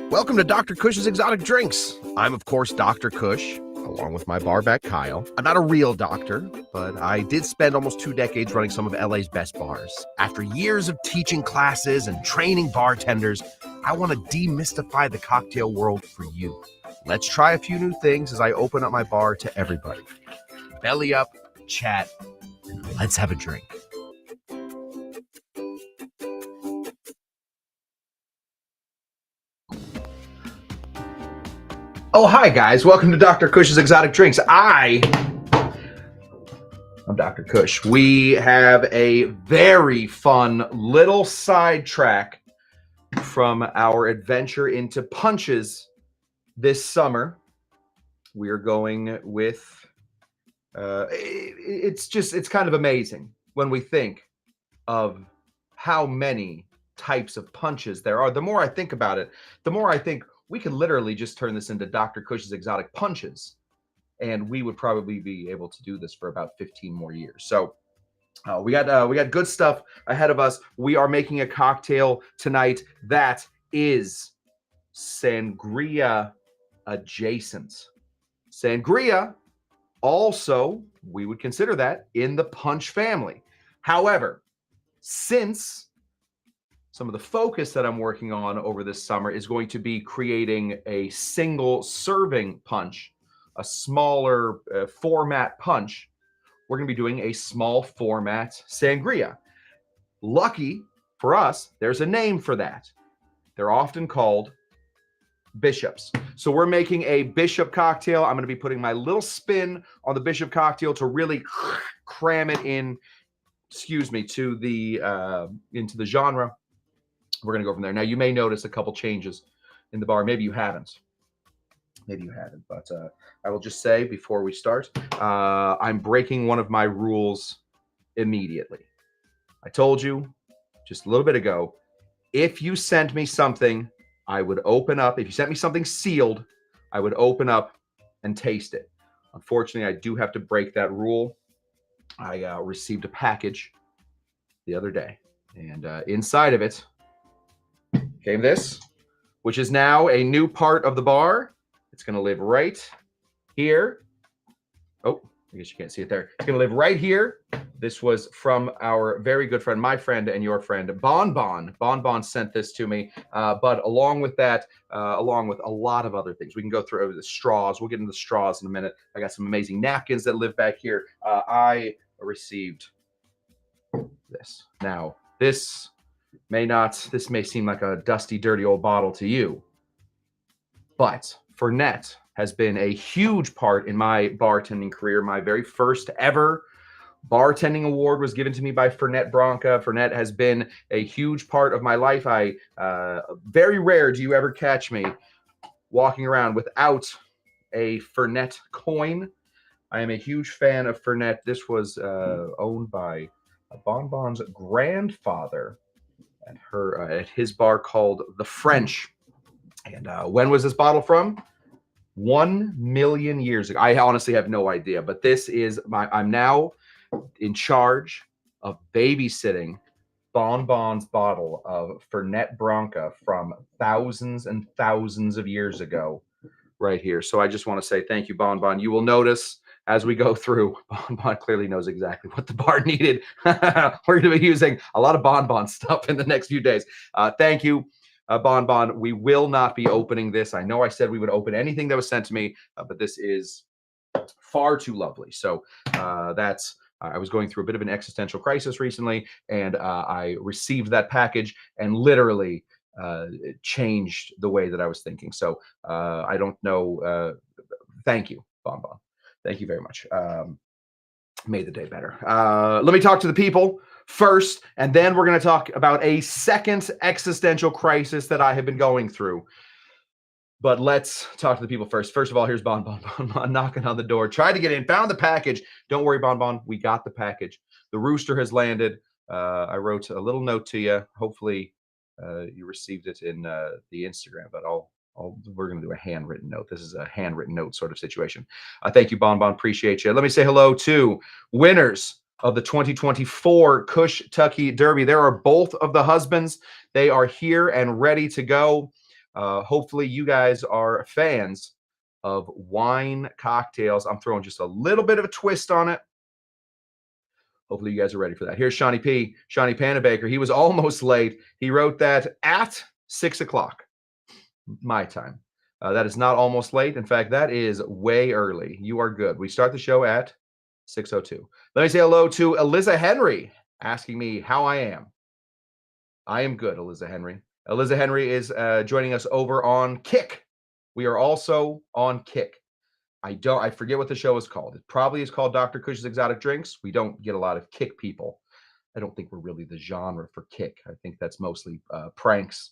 Welcome to Dr. Kush's Exotic Drinks. I'm, of course, Dr. Kush, along with my barback Kyle. I'm not a real doctor, but I did spend almost 2 decades running some of LA's best bars. After years of teaching classes and training bartenders, I want to demystify the cocktail world for you. Let's try a few new things as I open up my bar to everybody. Belly up, chat, and let's have a drink. Oh, hi, guys. Welcome to Dr. Kush's Exotic Drinks. I'm Dr. Kush. We have a very fun little sidetrack from our adventure into punches this summer. We are going with, it's kind of amazing when we think of how many types of punches there are. The more I think about it, the more I think we could literally just turn this into Dr. Kush's Exotic Punches, and we would probably be able to do this for about 15 more years. So we got good stuff ahead of us. We are making a cocktail tonight that is sangria adjacent. Sangria, also, we would consider that in the punch family. However, since some of the focus that I'm working on over this summer is going to be creating a single serving punch, a smaller format punch, we're going to be doing a small format sangria. Lucky for us, there's a name for that. They're often called bishops. So we're making a bishop cocktail. I'm going to be putting my little spin on the bishop cocktail to really cram it in, to the into the genre. We're going to go from there. Now, you may notice a couple changes in the bar. Maybe you haven't. But I will just say before we start, I'm breaking one of my rules immediately. I told you just a little bit ago, if you sent me something, I would open up. If you sent me something sealed, I would open up and taste it. Unfortunately, I do have to break that rule. I received a package the other day, and inside of it came this, which is now a new part of the bar. It's going to live right here. Oh, I guess you can't see it there. It's going to live right here. This was from our very good friend, my friend and your friend, Bonbon. Bonbon sent this to me. But along with that, along with a lot of other things, we can go through the straws. We'll get into the straws in a minute. I got some amazing napkins that live back here. I received this. Now, this may seem like a dusty, dirty old bottle to you, but Fernet has been a huge part in my bartending career. My very first ever bartending award was given to me by Fernet Branca. Fernet has been a huge part of my life. Very rare do you ever catch me walking around without a Fernet coin. I am a huge fan of Fernet. This was owned by Bonbon's grandfather at his bar called The French. And when was this bottle from? 1 million years ago. I honestly have no idea, but this is I'm now in charge of babysitting Bonbon's bottle of Fernet Branca from thousands and thousands of years ago right here. So I just want to say thank you, Bonbon. You will notice as we go through, Bonbon clearly knows exactly what the bar needed. We're going to be using a lot of Bonbon stuff in the next few days. Thank you, Bonbon. We will not be opening this. I know I said we would open anything that was sent to me, but this is far too lovely. So I was going through a bit of an existential crisis recently, and I received that package and literally it changed the way that I was thinking. So I don't know. Thank you, Bonbon. Thank you very much. Made the day better. Let me talk to the people first, and then we're going to talk about a second existential crisis that I have been going through. But let's talk to the people first. First of all, here's Bon Bon. Bon Bon knocking on the door. Tried to get in, found the package. Don't worry, Bon Bon. We got the package. The rooster has landed. I wrote a little note to you. Hopefully, you received it in the Instagram, but we're going to do a handwritten note. This is a handwritten note sort of situation. Thank you, Bon Bon. Appreciate you. Let me say hello to winners of the 2024 Kush-Tucky Derby. There are both of the husbands. They are here and ready to go. Hopefully you guys are fans of wine cocktails. I'm throwing just a little bit of a twist on it. Hopefully you guys are ready for that. Here's Shawnee P. Shawnee Panabaker. He was almost late. He wrote that at 6 o'clock my time. That is not almost late. In fact, that is way early. You are good. We start the show at 6:02. Let me say hello to Eliza Henry asking me how I am. I am good, Eliza Henry. Eliza Henry is joining us over on Kick. We are also on Kick. I forget what the show is called. It probably is called Dr. Kush's Exotic Drinks. We don't get a lot of Kick people. I don't think we're really the genre for Kick. I think that's mostly pranks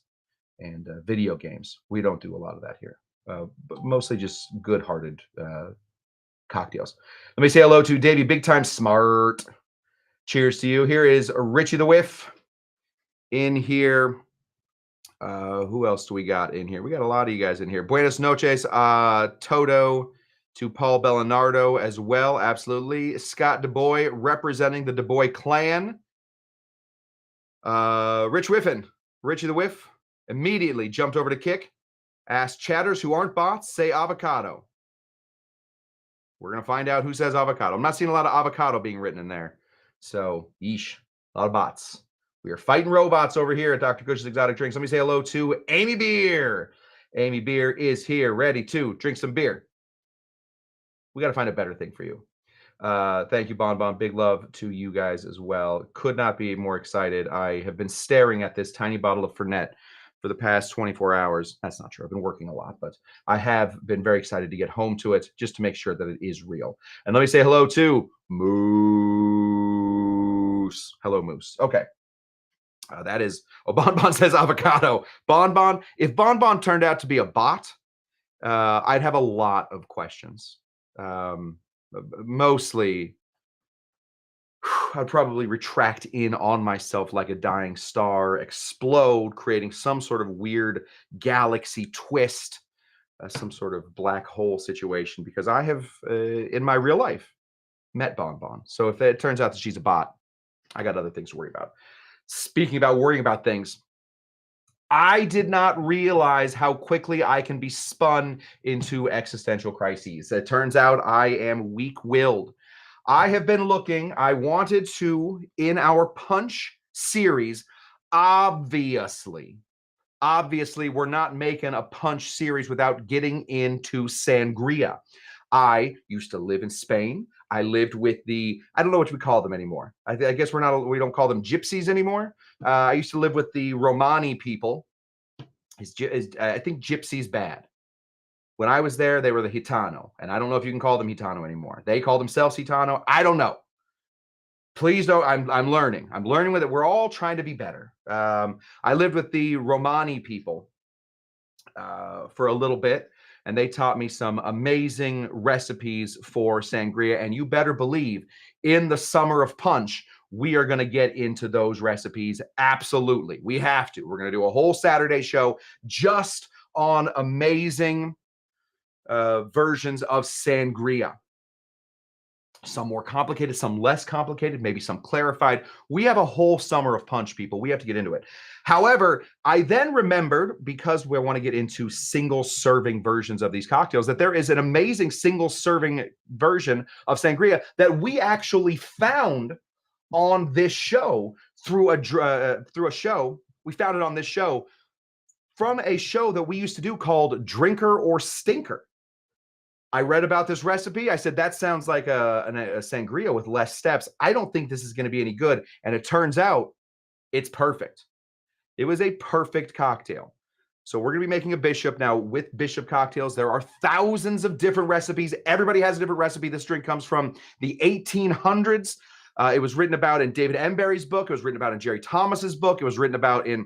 and video games. We don't do a lot of that here, but mostly just good-hearted cocktails. Let me say hello to Davey Big Time Smart. Cheers to you. Here is Richie the Whiff in here. Who else do we got in here? We got a lot of you guys in here. Buenas noches, Toto, to Paul Bellinardo as well. Absolutely. Scott DuBois representing the DuBois clan. Rich Whiffin, Richie the Whiff, immediately jumped over to Kick. Asked chatters who aren't bots, say avocado. We're going to find out who says avocado. I'm not seeing a lot of avocado being written in there. So, yeesh, a lot of bots. We are fighting robots over here at Dr. Kush's Exotic Drinks. Let me say hello to Amy Beer. Amy Beer is here, ready to drink some beer. We got to find a better thing for you. Thank you, Bon Bon. Big love to you guys as well. Could not be more excited. I have been staring at this tiny bottle of Fernet for the past 24 hours. That's not true. I've been working a lot, but I have been very excited to get home to it just to make sure that it is real. And let me say hello to Moose. Hello, Moose. Okay. That is, Bon Bon says avocado. Bon Bon, if Bon Bon turned out to be a bot, I'd have a lot of questions. Mostly, I'd probably retract in on myself like a dying star, explode, creating some sort of weird galaxy twist, some sort of black hole situation, because I have, in my real life, met Bon Bon. So if it turns out that she's a bot, I got other things to worry about. Speaking about worrying about things, I did not realize how quickly I can be spun into existential crises. It turns out I am weak-willed. I have been looking, I wanted to, in our Punch series, obviously, we're not making a Punch series without getting into Sangria. I used to live in Spain. I lived with the, I don't know what we call them anymore. I guess we don't call them gypsies anymore. I used to live with the Romani people. I think gypsy's bad. When I was there, they were the Gitano. And I don't know if you can call them Gitano anymore. They call themselves Gitano. I don't know. Please don't. I'm learning. I'm learning with it. We're all trying to be better. I lived with the Romani people for a little bit, and they taught me some amazing recipes for sangria. And you better believe in the summer of Punch, we are going to get into those recipes. Absolutely. We have to. We're going to do a whole Saturday show just on amazing versions of sangria. Some more complicated, some less complicated, maybe some clarified. We have a whole summer of Punch, people. We have to get into it. However, I then remembered, because we want to get into single serving versions of these cocktails, that there is an amazing single serving version of sangria that we actually found on this show through a show. We found it on this show from a show that we used to do called Drinker or Stinker. I read about this recipe. I said, that sounds like a sangria with less steps. I don't think this is going to be any good. And it turns out it's perfect. It was a perfect cocktail. So we're going to be making a bishop now with bishop cocktails. There are thousands of different recipes. Everybody has a different recipe. This drink comes from the 1800s. It was written about in David Embury's book. It was written about in Jerry Thomas's book. It was written about in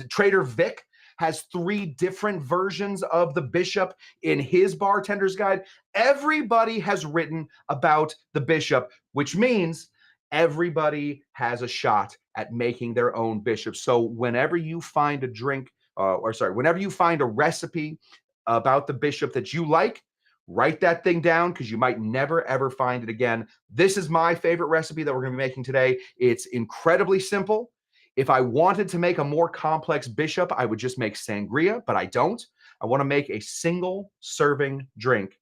Trader Vic has 3 different versions of the bishop in his bartender's guide. Everybody has written about the bishop, which means everybody has a shot at making their own bishop. So whenever you find a drink, whenever you find a recipe about the bishop that you like, write that thing down because you might never ever find it again. This is my favorite recipe that we're going to be making today. It's incredibly simple. If I wanted to make a more complex bishop, I would just make sangria, but I don't. I want to make a single serving drink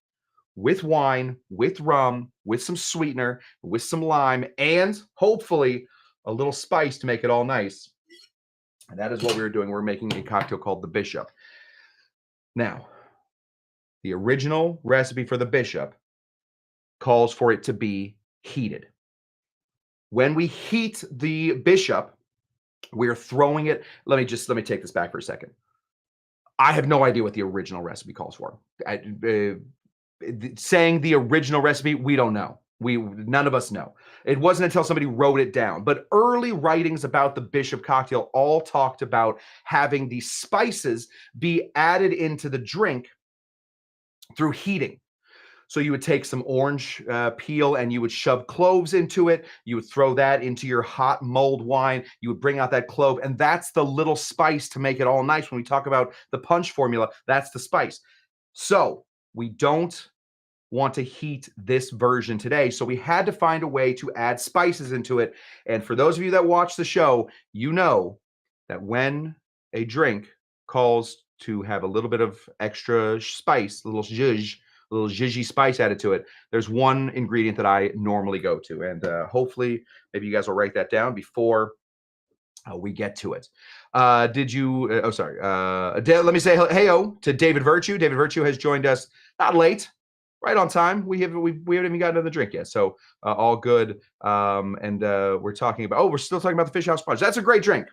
with wine, with rum, with some sweetener, with some lime, and hopefully a little spice to make it all nice. And that is what we're doing. We're making a cocktail called the Bishop. Now, the original recipe for the Bishop calls for it to be heated. When we heat the Bishop, we're throwing it. Let me take this back for a second. I have no idea what the original recipe calls for. Saying the original recipe, we don't know. None of us know. It wasn't until somebody wrote it down. But early writings about the Bishop cocktail all talked about having the spices be added into the drink through heating. So you would take some orange peel and you would shove cloves into it. You would throw that into your hot mulled wine. You would bring out that clove, and that's the little spice to make it all nice. When we talk about the punch formula, that's the spice. So we don't want to heat this version today. So we had to find a way to add spices into it. And for those of you that watch the show, you know that when a drink calls to have a little bit of extra spice, a little zhuzhy spice added to it, there's one ingredient that I normally go to. And hopefully, maybe you guys will write that down before we get to it. Let me say hey-o to David Virtue. David Virtue has joined us not late, right on time. We haven't even gotten to the drink yet, so all good. We're still talking about the Fish House Punch. That's a great drink.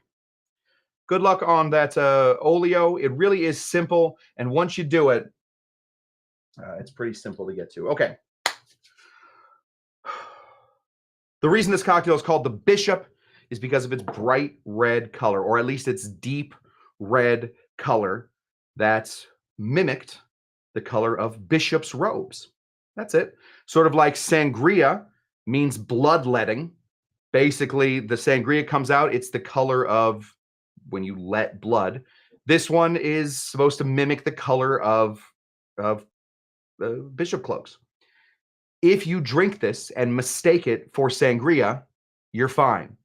Good luck on that oleo. It really is simple, and once you do it, it's pretty simple to get to. Okay. The reason this cocktail is called the Bishop is because of its bright red color, or at least its deep red color that mimicked the color of bishops' robes. That's it. Sort of like sangria means bloodletting. Basically, the sangria comes out, it's the color of when you let blood. This one is supposed to mimic the color of bishop cloaks. If you drink this and mistake it for sangria, you're fine.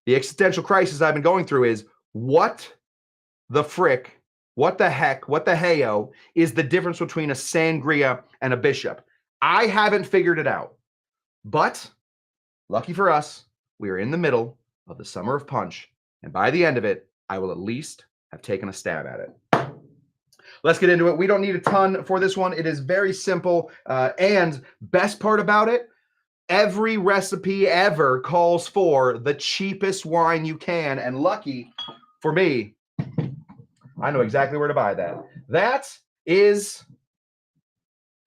The existential crisis I've been going through is what the frick, what the heck, what the heyo is the difference between a sangria and a bishop? I haven't figured it out. But lucky for us, we are in the middle of the summer of punch. And by the end of it, I will at least have taken a stab at it. Let's get into it. We don't need a ton for this one. It is very simple. And best part about it, every recipe ever calls for the cheapest wine you can. And lucky for me, I know exactly where to buy that. That is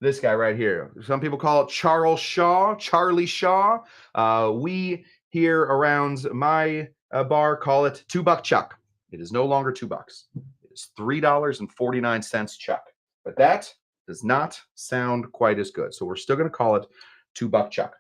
this guy right here. Some people call it Charlie Shaw. We here around my bar call it $2 Chuck. It is no longer $2. It is $3.49 Chuck. But that does not sound quite as good. So we're still going to call it $2 Chuck.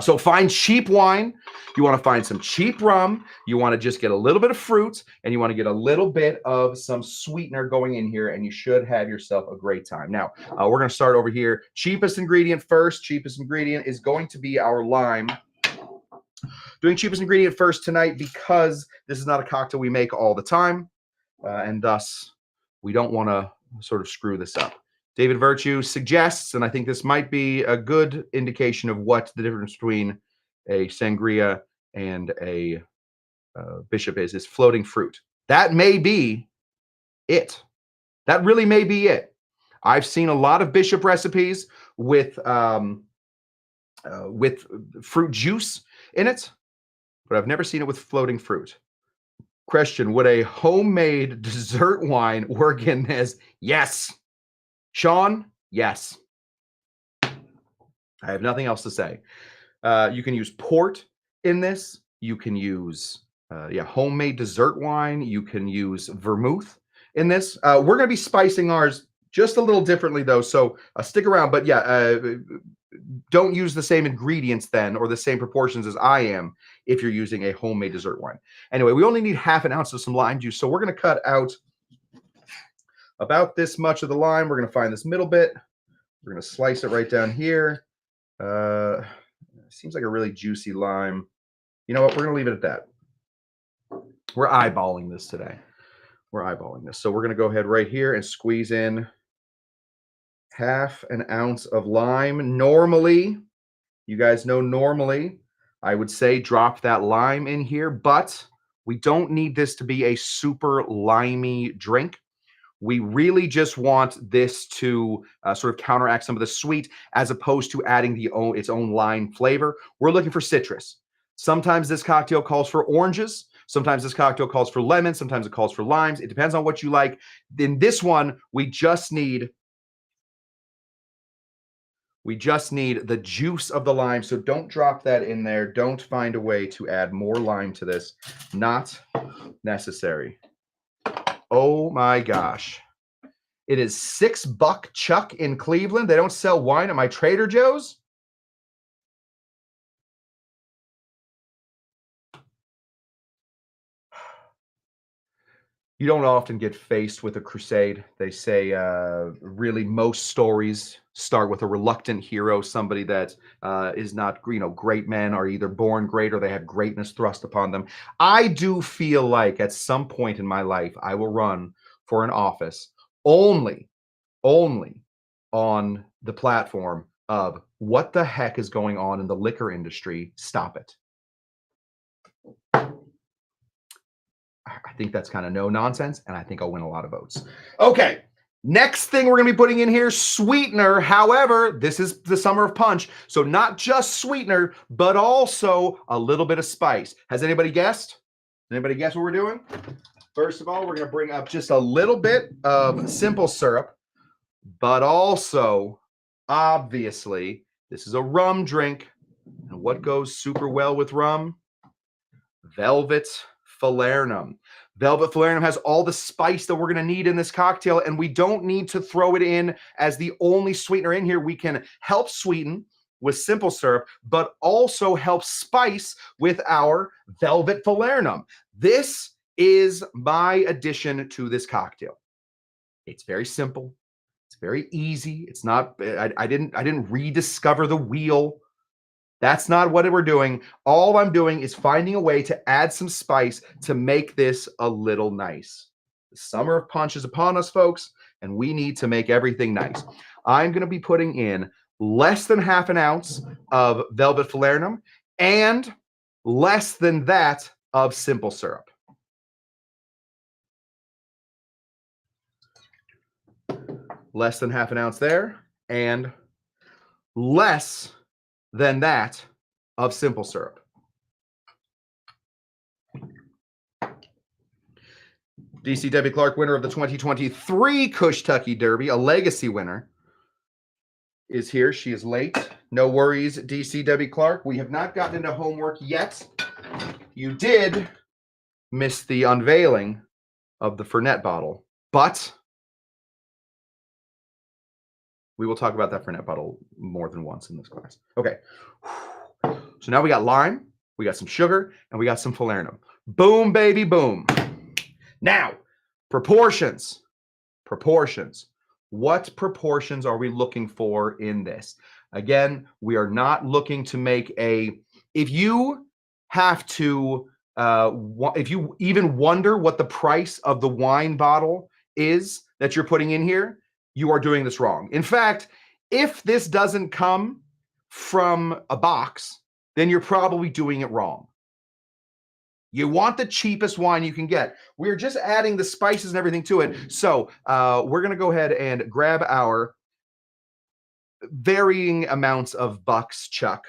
So find cheap wine. You want to find some cheap rum. You want to just get a little bit of fruit, and you want to get a little bit of some sweetener going in here, and you should have yourself a great time. Now, we're going to start over here. Cheapest ingredient first. Cheapest ingredient is going to be our lime. Doing cheapest ingredient first tonight because this is not a cocktail we make all the time, and thus we don't want to sort of screw this up. David Virtue suggests, and I think this might be a good indication of what the difference between a sangria and a bishop is floating fruit. That may be it. That really may be it. I've seen a lot of bishop recipes with fruit juice in it, but I've never seen it with floating fruit. Question, would a homemade dessert wine work in this? Yes. Sean, yes. I have nothing else to say. You can use port in this. You can use homemade dessert wine. You can use vermouth in this. We're going to be spicing ours just a little differently though, so stick around. But don't use the same ingredients then or the same proportions as I am if you're using a homemade dessert wine. Anyway, we only need half an ounce of some lime juice, so we're going to cut out about this much of the lime. We're going to find this middle bit. We're going to slice it right down here. Seems like a really juicy lime. You know what? We're going to leave it at that. We're eyeballing this today. We're eyeballing this. So we're going to go ahead right here and squeeze in half an ounce of lime. Normally, you guys know normally, I would say drop that lime in here, but we don't need this to be a super limey drink. We really just want this to sort of counteract some of the sweet as opposed to adding its own lime flavor. We're looking for citrus. Sometimes this cocktail calls for oranges. Sometimes this cocktail calls for lemons. Sometimes it calls for limes. It depends on what you like. In this one, we just need the juice of the lime. So don't drop that in there. Don't find a way to add more lime to this. Not necessary. Oh my gosh. It is $6 Chuck in Cleveland. They don't sell wine at my Trader Joe's. You don't often get faced with a crusade. They say really most stories start with a reluctant hero, somebody that is not, great men are either born great or they have greatness thrust upon them. I do feel like at some point in my life, I will run for an office only on the platform of what the heck is going on in the liquor industry. Stop it. I think that's kind of no nonsense, and I think I'll win a lot of votes. Okay, next thing we're going to be putting in here, sweetener. However, this is the summer of punch, so not just sweetener, but also a little bit of spice. Has anybody guessed? Anybody guess what we're doing? First of all, we're going to bring up just a little bit of simple syrup, but also, obviously, this is a rum drink. And what goes super well with rum? Velvet falernum. Velvet falernum has all the spice that we're going to need in this cocktail, and we don't need to throw it in as the only sweetener in here. We can help sweeten with simple syrup, but also help spice with our velvet falernum. This is my addition to this cocktail. It's very simple. It's very easy. It's not, I didn't rediscover the wheel. That's not what we're doing. All I'm doing is finding a way to add some spice to make this a little nice. The summer of punch is upon us, folks, and we need to make everything nice. I'm going to be putting in less than half an ounce of velvet falernum and less than that of simple syrup. Less than half an ounce there and less than that of simple syrup. DC Debbie Clark, winner of the 2023 Kushtucky Derby, a legacy winner, is here. She is late. No worries, DC Debbie Clark. We have not gotten into homework yet. You did miss the unveiling of the Fernet bottle, but we will talk about that Fernet bottle more than once in this class. Okay. So now we got lime, we got some sugar, and we got some falernum. Boom, baby, boom. Now, proportions. Proportions. What proportions are we looking for in this? Again, we are not looking to make if you have to, if you even wonder what the price of the wine bottle is that you're putting in here, you are doing this wrong. In fact, if this doesn't come from a box, then you're probably doing it wrong. You want the cheapest wine you can get. We're just adding the spices and everything to it. So we're going to go ahead and grab our varying amounts of bucks Chuck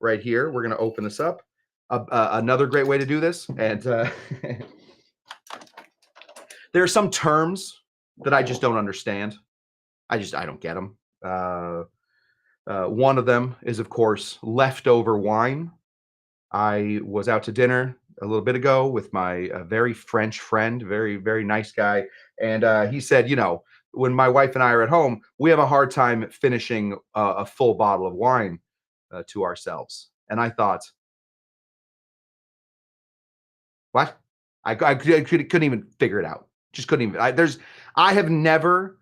right here. We're going to open this up. Another great way to do this. And There are some terms that I just don't understand. I don't get them. One of them is, of course, leftover wine. I was out to dinner a little bit ago with my very French friend, very, very nice guy. And he said, when my wife and I are at home, we have a hard time finishing a full bottle of wine to ourselves. And I thought, what? Couldn't even figure it out. Just couldn't even. I have never.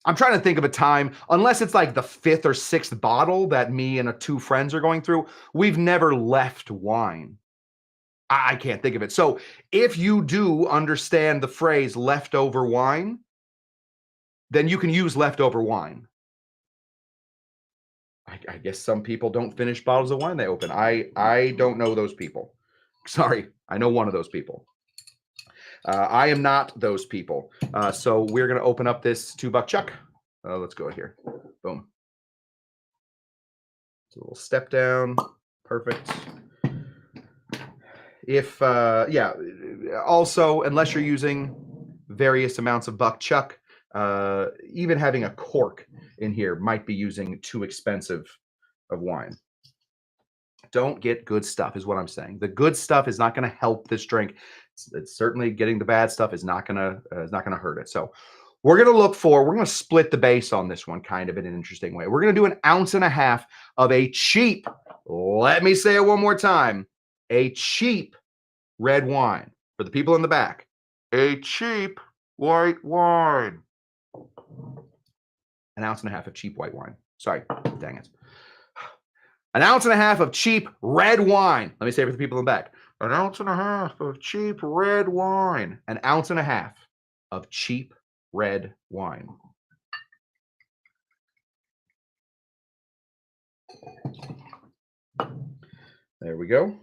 I'm trying to think of a time, unless it's like the fifth or sixth bottle that me and two friends are going through. We've never left wine. I can't think of it. So if you do understand the phrase leftover wine, then you can use leftover wine. I guess some people don't finish bottles of wine they open. I don't know those people. Sorry, I know one of those people. I am not those people. So we're going to open up this $2 chuck. Let's go here. Boom. It's a little step down. Perfect. If, yeah, also, unless you're using various amounts of buck chuck, even having a cork in here might be using too expensive of wine. Don't get good stuff is what I'm saying. The good stuff is not going to help this drink. It's certainly getting the bad stuff is not going to hurt it. So we're going to split the base on this one kind of in an interesting way. We're going to do 1.5 ounces of a cheap, let me say it one more time, a cheap red wine for the people in the back. A cheap white wine. 1.5 ounces of cheap white wine. Sorry, dang it. 1.5 ounces of cheap red wine. Let me say it for the people in the back. 1.5 ounces of cheap red wine. 1.5 ounces of cheap red wine. There we go.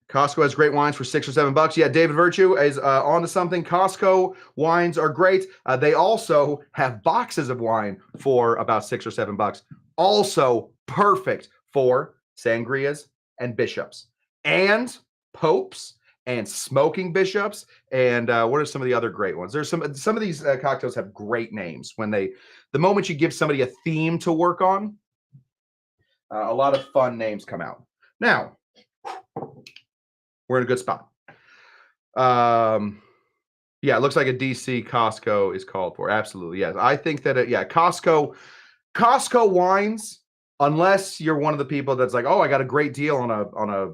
Costco has great wines for $6 or $7. Yeah, David Virtue is onto something. Costco wines are great. They also have boxes of wine for about $6 or $7. Also perfect for sangrias and bishops and popes and smoking bishops. And what are some of the other great ones? There's some of these cocktails have great names. The moment you give somebody a theme to work on, a lot of fun names come out. Now, we're in a good spot. Yeah, it looks like a DC Costco is called for. Absolutely, yes. I think that Costco wines, unless you're one of the people that's like, oh, I got a great deal on a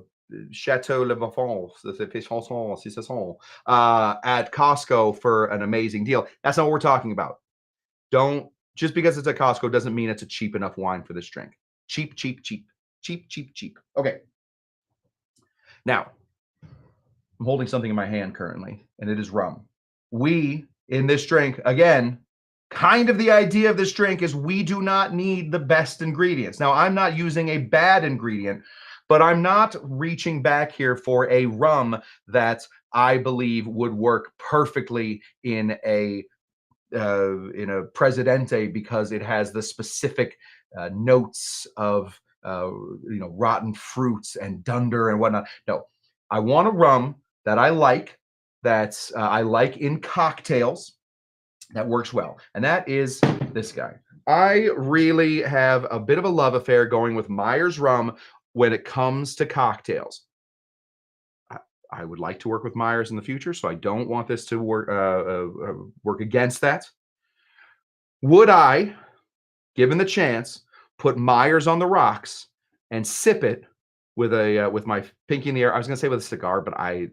Chateau Le Buffon, at Costco for an amazing deal. That's not what we're talking about. Just because it's at Costco doesn't mean it's a cheap enough wine for this drink. Cheap. Okay. Now, I'm holding something in my hand currently, and it is rum. We, in this drink, again, kind of the idea of this drink is we do not need the best ingredients. Now, I'm not using a bad ingredient, but I'm not reaching back here for a rum that I believe would work perfectly in a Presidente because it has the specific notes of rotten fruits and dunder and whatnot. No, I want a rum that I like, in cocktails, that works well. And that is this guy. I really have a bit of a love affair going with Myers rum when it comes to cocktails. I would like to work with Myers in the future, so I don't want this to work against that. Would I, given the chance, put Myers on the rocks and sip it with my pinky in the air? I was gonna say with a cigar, but I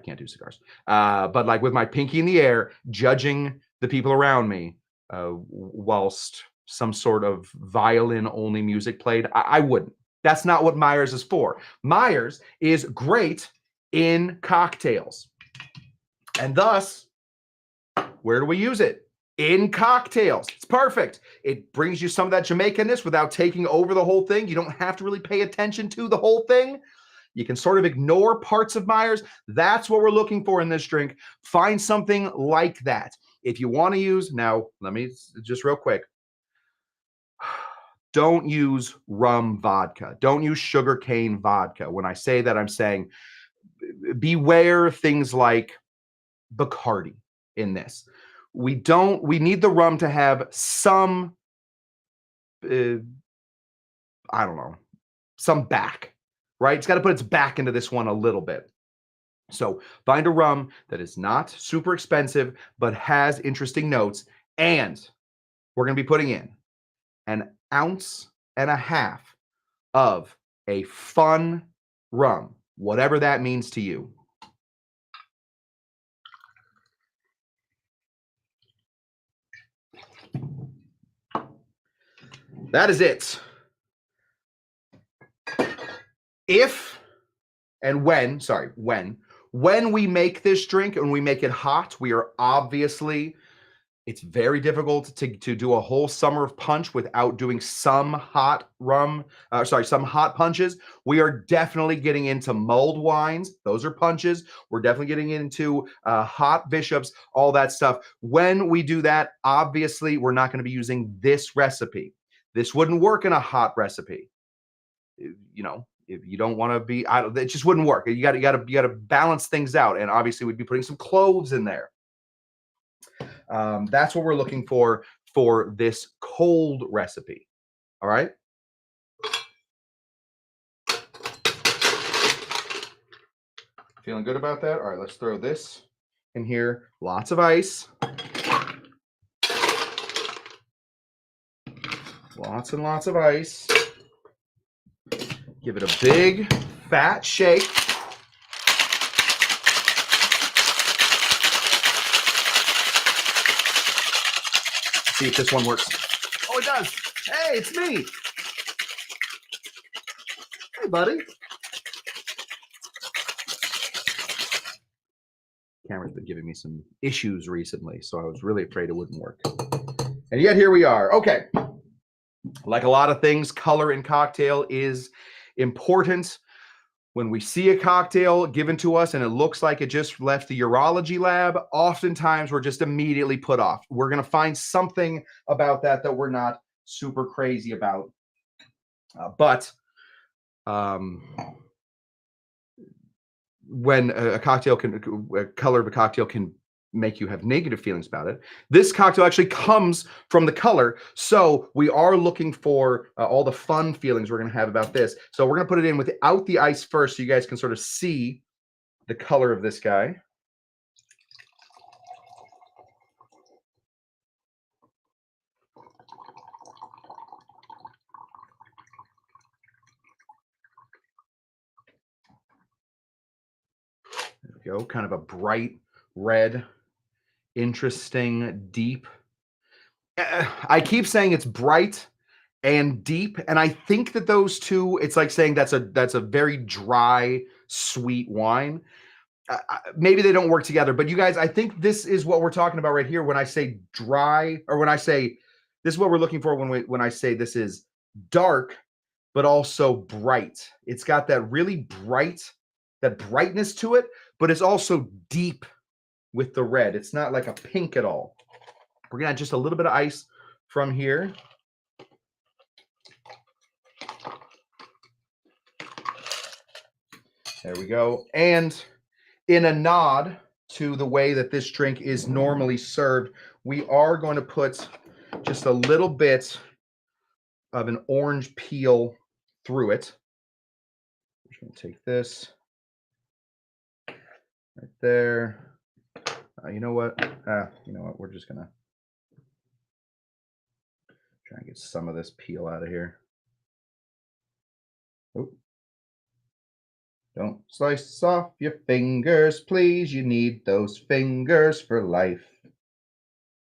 can't do cigars. But like with my pinky in the air, judging the people around me, whilst some sort of violin only music played, I wouldn't. That's not what Myers is for. Myers is great in cocktails, and thus, where do we use it? In cocktails. It's perfect. It brings you some of that Jamaican-ness without taking over the whole thing. You don't have to really pay attention to the whole thing. You can sort of ignore parts of Myers. That's what we're looking for in this drink. Find something like that. If you want to use, now, let me just real quick. Don't use rum vodka. Don't use sugarcane vodka. When I say that, I'm saying beware things like Bacardi in this. We need the rum to have some, uh, I don't know, some back, right? It's got to put its back into this one a little bit. So find a rum that is not super expensive, but has interesting notes. And we're going to be putting in an ounce and a half of a fun rum, whatever that means to you. That is it. If and when, sorry, when we make this drink and we make it hot, we are obviously, it's very difficult to do a whole summer of punch without doing some hot rum, some hot punches. We are definitely getting into mulled wines. Those are punches. We're definitely getting into hot bishops, all that stuff. When we do that, obviously, we're not going to be using this recipe. This wouldn't work in a hot recipe. You know, if you don't want to be, it just wouldn't work. You got to balance things out, and obviously, we'd be putting some cloves in there. That's what we're looking for this cold recipe. All right. Feeling good about that? All right, let's throw this in here. Lots of ice. Lots and lots of ice. Give it a big, fat shake. See if this one works. Oh, it does. Hey, it's me. Hey, buddy. Camera's been giving me some issues recently, so I was really afraid it wouldn't work. And yet here we are. Okay. Like a lot of things, color in cocktail is important. When we see a cocktail given to us and it looks like it just left the urology lab, oftentimes we're just immediately put off. We're going to find something about that we're not super crazy about. But when a color of a cocktail can make you have negative feelings about it, this cocktail actually comes from the color. So we are looking for all the fun feelings we're going to have about this. So we're going to put it in without the ice first, so you guys can sort of see the color of this guy. There we go. Kind of a bright red, interesting, deep. I keep saying it's bright and deep, and I think that those two, it's like saying that's a very dry, sweet wine. Maybe they don't work together, but you guys, I think this is what we're talking about right here when I say dry, or when I say this is what we're looking for when I say this is dark, but also bright. It's got that really that brightness to it, but it's also deep with the red. It's not like a pink at all. We're gonna add just a little bit of ice from here. There we go. And in a nod to the way that this drink is normally served, we are going to put just a little bit of an orange peel through it. I'm just going to take this right there. You know what? We're just going to try and get some of this peel out of here. Oh. Don't slice off your fingers, please. You need those fingers for life.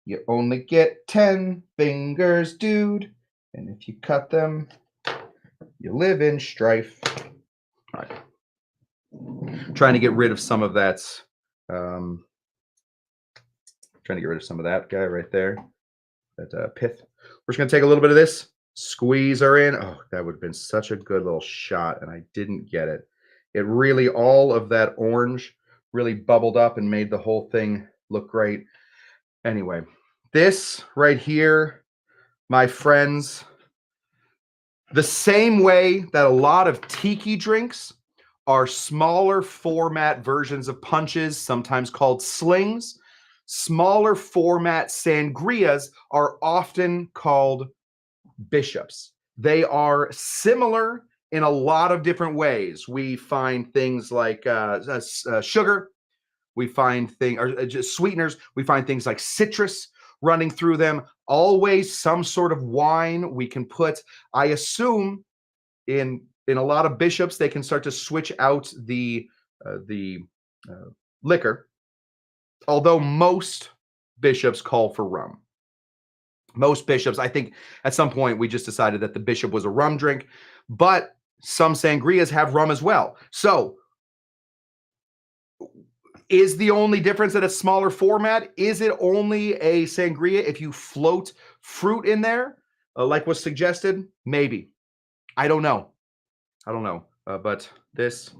You only get 10 fingers, dude. And if you cut them, you live in strife. All right. Trying to get rid of some of that. Trying to get rid of some of that guy right there. That pith. We're just going to take a little bit of this, squeeze her in. Oh, that would have been such a good little shot, and I didn't get it. It really, all of that orange really bubbled up and made the whole thing look great. Anyway, this right here, my friends, the same way that a lot of tiki drinks are smaller format versions of punches, sometimes called slings. Smaller format sangrias are often called bishops. They are similar in a lot of different ways. We find things like sugar. We find things, or just sweeteners. We find things like citrus running through them. Always some sort of wine we can put. I assume in a lot of bishops they can start to switch out the liquor. Although most bishops call for rum. Most bishops, I think at some point we just decided that the bishop was a rum drink, but some sangrias have rum as well. So is the only difference that it's smaller format? Is it only a sangria if you float fruit in there, like was suggested? Maybe. I don't know. I don't know. But this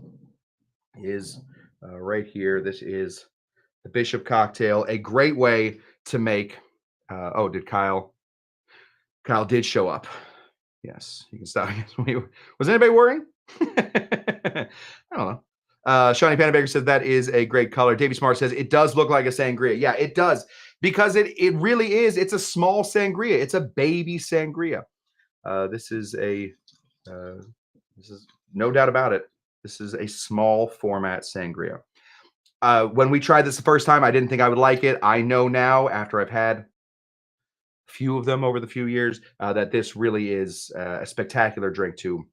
is right here. This is the Bishop cocktail. A great way to make. Oh, did Kyle? Kyle did show up. Yes, you can stop. Was anybody worrying? I don't know. Shawnee Panabaker says that is a great color. Davey Smart says it does look like a sangria. Yeah, it does, because it really is. It's a small sangria. It's a baby sangria. This is no doubt about it. This is a small format sangria. When we tried this the first time, I didn't think I would like it. I know now, after I've had few of them over the few years, that this really is a spectacular drink to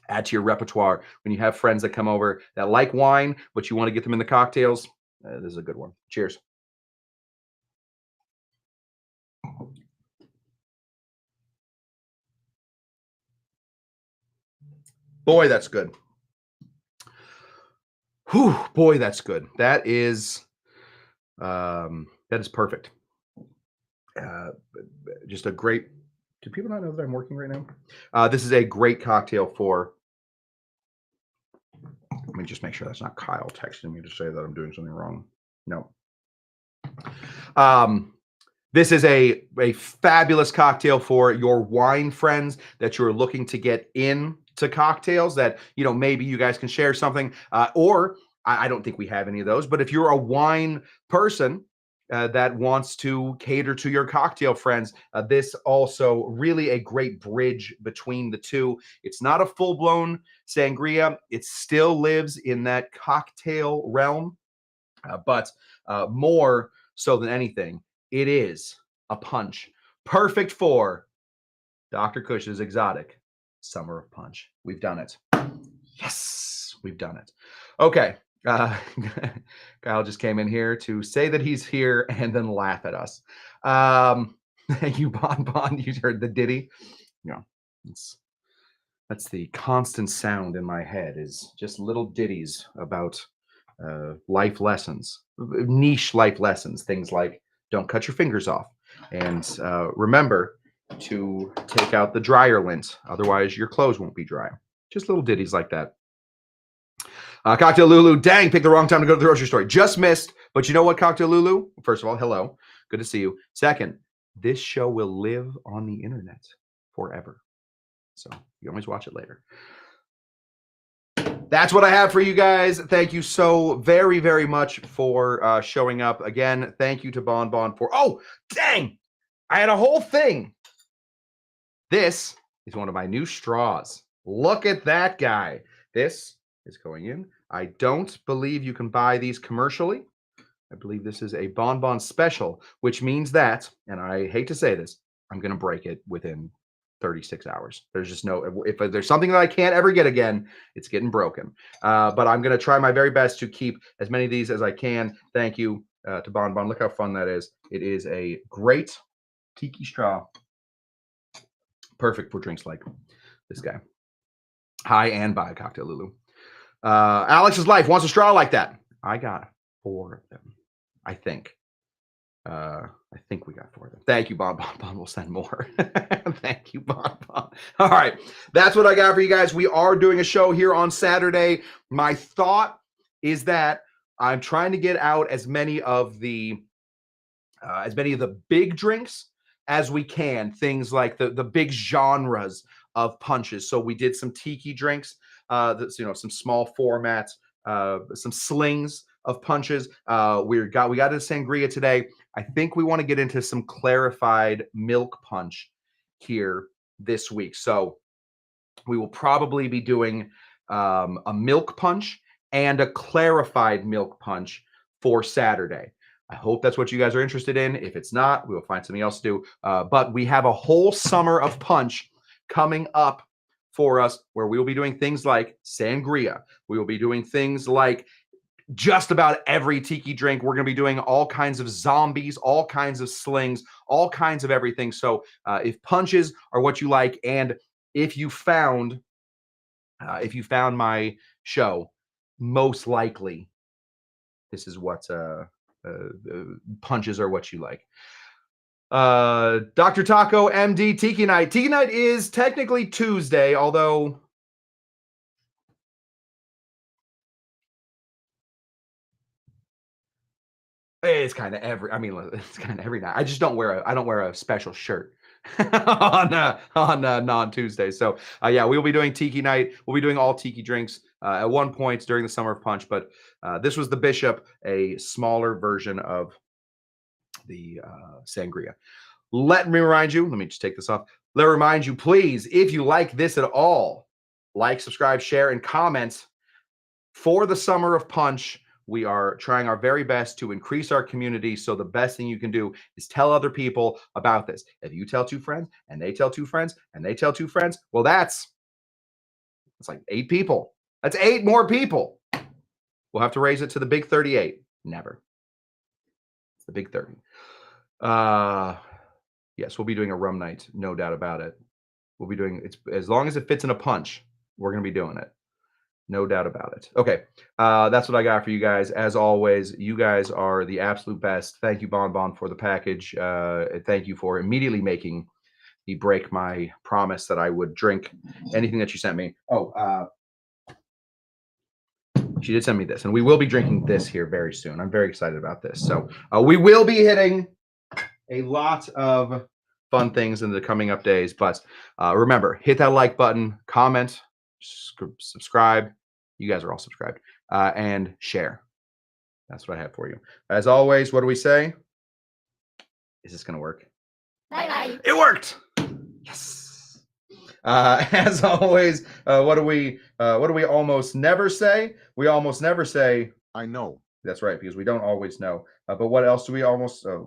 add to your repertoire when you have friends that come over that like wine, but you want to get them in the cocktails. This is a good one. Cheers. Boy, that's good. Whew, boy, that's good. That is perfect. Just a great. Do people not know that I'm working right now? This is a great cocktail for. Let me just make sure that's not Kyle texting me to say that I'm doing something wrong. No. This is a fabulous cocktail for your wine friends that you're looking to get into cocktails, that maybe you guys can share something, or I don't think we have any of those, but if you're a wine person that wants to cater to your cocktail friends, this also really a great bridge between the two. It's not a full-blown sangria. It still lives in that cocktail realm, but more so than anything, it is a punch. Perfect for Dr. Kush's exotic summer of punch. We've done it. Yes, we've done it. Okay. Kyle just came in here to say that he's here and then laugh at us. Thank you, Bon. You heard the ditty. Yeah, that's the constant sound in my head, is just little ditties about life lessons, niche life lessons, things like don't cut your fingers off, and remember to take out the dryer lint, otherwise your clothes won't be dry. Just little ditties like that. Cocktail Lulu, dang, picked the wrong time to go to the grocery store. Just missed, but you know what, Cocktail Lulu? First of all, hello. Good to see you. Second, this show will live on the internet forever. So you always watch it later. That's what I have for you guys. Thank you so very, very much for showing up. Again, thank you to Bon for, oh, dang, I had a whole thing. This is one of my new straws. Look at that guy. This is going in. I don't believe you can buy these commercially. I believe this is a Bon special, which means that, and I hate to say this, I'm going to break it within 36 hours. There's just no, if there's something that I can't ever get again, it's getting broken. But I'm going to try my very best to keep as many of these as I can. Thank you to Bon. Look how fun that is. It is a great tiki straw. Perfect for drinks like this guy. Hi and bye, Cocktail Lulu. Alex's Life wants a straw like that. I got 4 of them, I think. I think we got 4 of them. Thank you, Bon. Bon will send more. Thank you, Bon. All right. That's what I got for you guys. We are doing a show here on Saturday. My thought is that I'm trying to get out as many of the big drinks as we can. Things like the big genres of punches. So we did some tiki drinks. some small formats, some slings of punches. We got into sangria today. I think we want to get into some clarified milk punch here this week. So we will probably be doing a milk punch and a clarified milk punch for Saturday. I hope that's what you guys are interested in. If it's not, we will find something else to do. But we have a whole summer of punch coming up for us where we will be doing things like sangria. We will be doing things like just about every tiki drink. We're going to be doing all kinds of zombies, all kinds of slings, all kinds of everything. So if punches are what you like, and if you found my show, most likely this is what punches are what you like. Dr. Taco MD Tiki Night. Tiki Night is technically Tuesday, although it's kind of every night. I just don't wear a special shirt on non-Tuesday. So yeah, we'll be doing Tiki Night. We'll be doing all Tiki drinks at one point during the Summer of Punch, but this was the Bishop, a smaller version of the Sangria. Let me remind you, let me just take this off. Let me remind you, please, if you like this at all, like, subscribe, share, and comment. For the Summer of Punch, we are trying our very best to increase our community. So the best thing you can do is tell other people about this. If you tell 2 friends and they tell 2 friends and they tell 2 friends, well, that's like 8 people. That's 8 more people. We'll have to raise it to the big 38. Never. It's the big 30. Yes, we'll be doing a rum night. No doubt about it. We'll be doing it as long as it fits in a punch. We're going to be doing it. No doubt about it. Okay, that's what I got for you guys. As always, you guys are the absolute best. Thank you, Bon Bon, for the package. Thank you for immediately making me break my promise that I would drink anything that you sent me. Oh, she did send me this, and we will be drinking this here very soon. I'm very excited about this. So we will be hitting a lot of fun things in the coming up days. But remember, hit that like button, comment, subscribe. You guys are all subscribed, and share. That's what I have for you. As always, what do we say? Is this going to work? Bye-bye. It worked. Yes. As always, what do we almost never say? We almost never say, I know. That's right, because we don't always know. But what else do we almost? What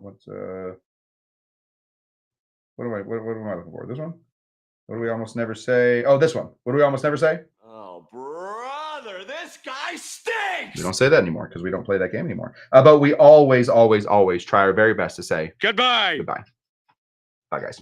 am I looking for? This one? What do we almost never say? Oh, this one. What do we almost never say? Oh, brother, this guy stinks. We don't say that anymore because we don't play that game anymore. But we always, always, always try our very best to say goodbye. Goodbye. Bye, guys.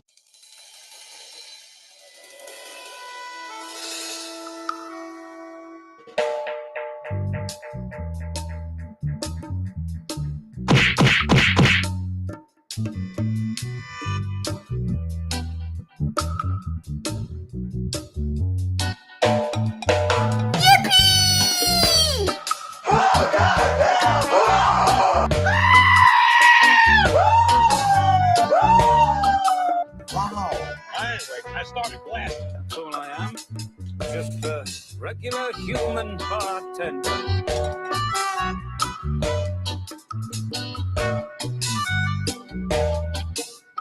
I started blasting. That's all I am. Just a regular human bartender.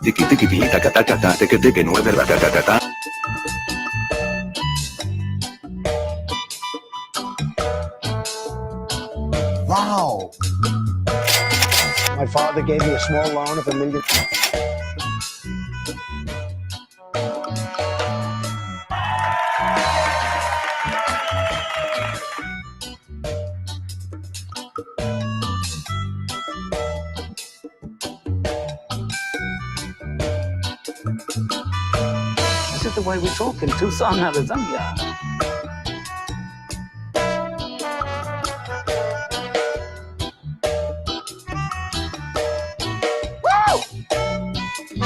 Tiki tiki tiki taka taka taka tiki tiki nueve la taka taka. Wow. My father gave me a small loan of $1 million. This is the way we talk in Tucson, Arizona.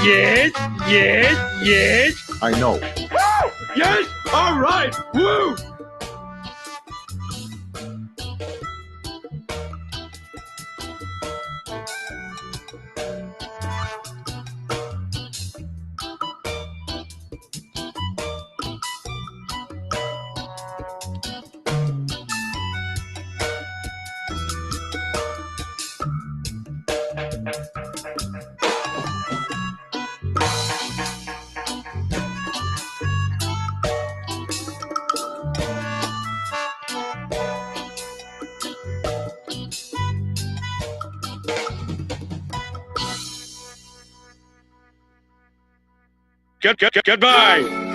Yes, yes, yes. I know. Woo! Yes, all right. Woo! Goodbye.